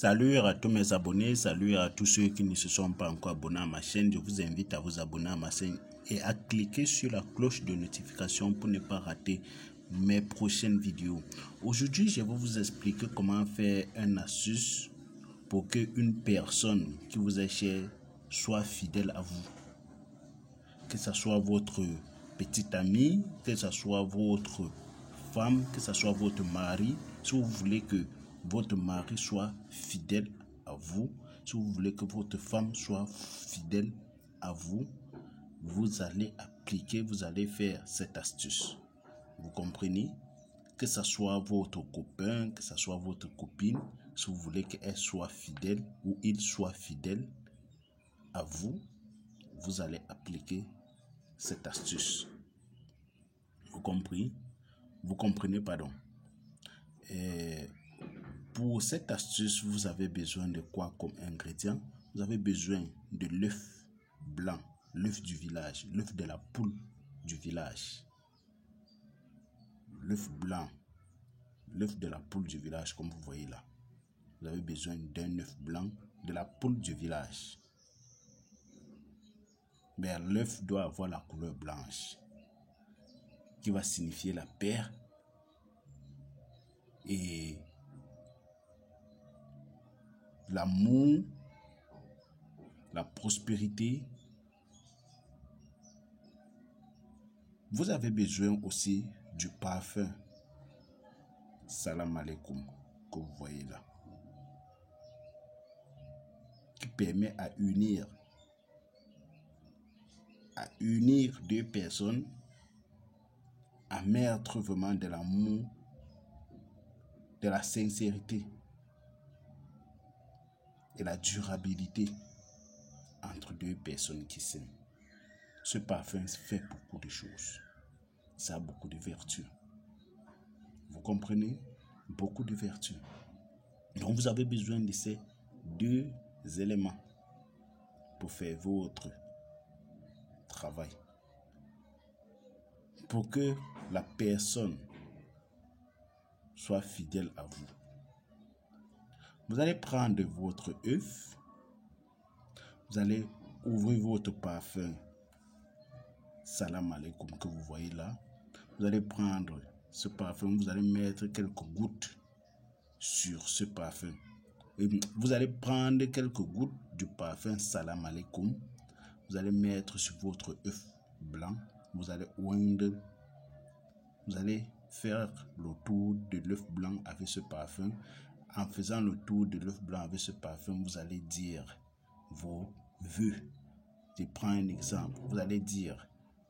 Salut à tous mes abonnés, salut à tous ceux qui ne se sont pas encore abonnés à ma chaîne. Je vous invite à vous abonner à ma chaîne et à cliquer sur la cloche de notification pour ne pas rater mes prochaines vidéos. Aujourd'hui, je vais vous expliquer comment faire une astuce pour qu'une personne qui vous est chère soit fidèle à vous. Que ce soit votre petite amie, que ce soit votre femme, que ce soit votre mari, si vous voulez que votre mari soit fidèle à vous, si vous voulez que votre femme soit fidèle à vous, vous allez appliquer, vous allez faire cette astuce. Vous comprenez? Que ce soit votre copain, que ce soit votre copine, si vous voulez qu'elle soit fidèle ou il soit fidèle à vous, vous allez appliquer cette astuce. Vous comprenez? Vous comprenez, pardon. Pour cette astuce, vous avez besoin de quoi comme ingrédient? Vous avez besoin de l'œuf blanc, l'œuf du village, l'œuf de la poule du village. L'œuf blanc, l'œuf de la poule du village, comme vous voyez là. Vous avez besoin d'un œuf blanc de la poule du village. Mais l'œuf doit avoir la couleur blanche, qui va signifier la paix et l'amour, la prospérité. Vous avez besoin aussi du parfum Salam Alaikum que vous voyez là, qui permet à unir deux personnes, à mettre vraiment de l'amour, de la sincérité et la durabilité entre deux personnes qui s'aiment. Ce parfum fait beaucoup de choses. Ça a beaucoup de vertus. Vous comprenez? Beaucoup de vertus. Donc vous avez besoin de ces deux éléments pour faire votre travail. Pour que la personne soit fidèle à vous. Vous allez prendre votre œuf. Vous allez ouvrir votre parfum Salam Alaikum que vous voyez là. Vous allez prendre ce parfum, vous allez mettre quelques gouttes sur ce parfum. Et vous allez prendre quelques gouttes du parfum Salam Alaikum. Vous allez mettre sur votre œuf blanc. Vous allez oindre. Vous allez faire le tour de l'œuf blanc avec ce parfum. En faisant le tour de l'œuf blanc avec ce parfum, vous allez dire vos vœux. Je prends un exemple. Vous allez dire,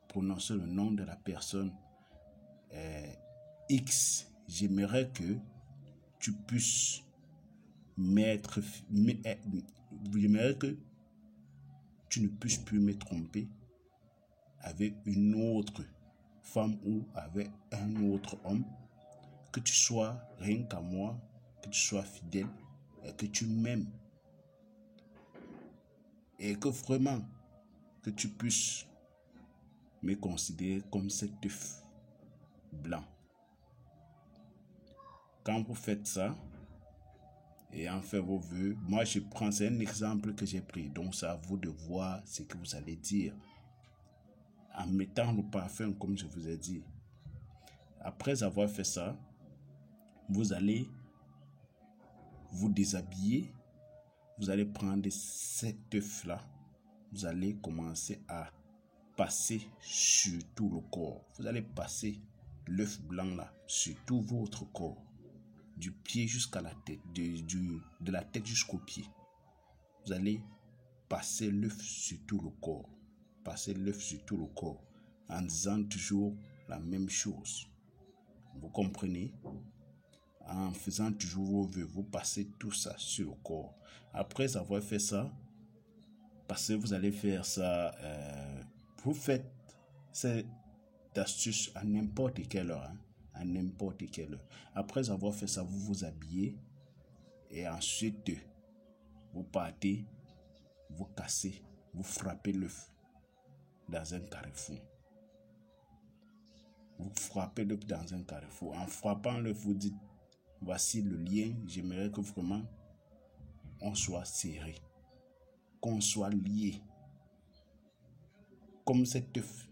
prononcez le nom de la personne X. J'aimerais que tu puisses j'aimerais que tu ne puisses plus me tromper avec une autre femme ou avec un autre homme, que tu sois rien qu'à moi, que tu sois fidèle et que tu m'aimes et que vraiment que tu puisses me considérer comme cet œuf blanc. Quand vous faites ça et en fait vos vœux, moi je prends, c'est un exemple que j'ai pris, donc c'est à vous de voir ce que vous allez dire en mettant le parfum comme je vous ai dit. Après avoir fait ça, vous allez vous déshabiller, vous allez prendre cet œuf là, vous allez commencer à passer sur tout le corps. Vous allez passer l'œuf blanc là sur tout votre corps, du pied jusqu'à la tête, de la tête jusqu'au pied. Vous allez passer l'œuf sur tout le corps, passer l'œuf sur tout le corps, en disant toujours la même chose. Vous comprenez? En faisant toujours vos vœux, vous passez tout ça sur le corps. Après avoir fait ça, parce que vous allez faire ça, vous faites cette astuce à n'importe quelle heure, à n'importe quelle heure. Après avoir fait ça, vous vous habillez et ensuite vous partez, vous cassez, vous frappez l'œuf dans un carrefour. Vous frappez l'œuf dans un carrefour. En frappant l'œuf, vous dites, voici le lien, j'aimerais que vraiment on soit serré, qu'on soit lié. Comme cet œuf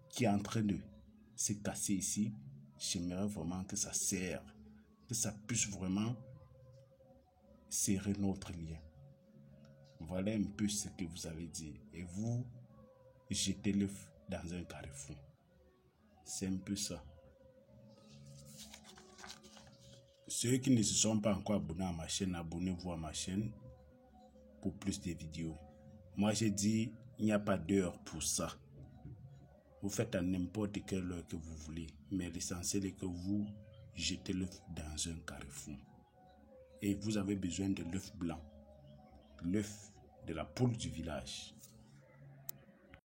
qui est en train de se casser ici, j'aimerais vraiment que ça serre, que ça puisse vraiment serrer notre lien. Voilà un peu ce que vous avez dit. Et vous jetez l'œuf dans un carrefour. C'est un peu ça. Ceux qui ne se sont pas encore abonnés à ma chaîne, abonnez-vous à ma chaîne pour plus de vidéos. Moi, j'ai dit, il n'y a pas d'heure pour ça. Vous faites à n'importe quelle heure que vous voulez. Mais l'essentiel est que vous jetez l'œuf dans un carrefour. Et vous avez besoin de l'œuf blanc. L'œuf de la poule du village.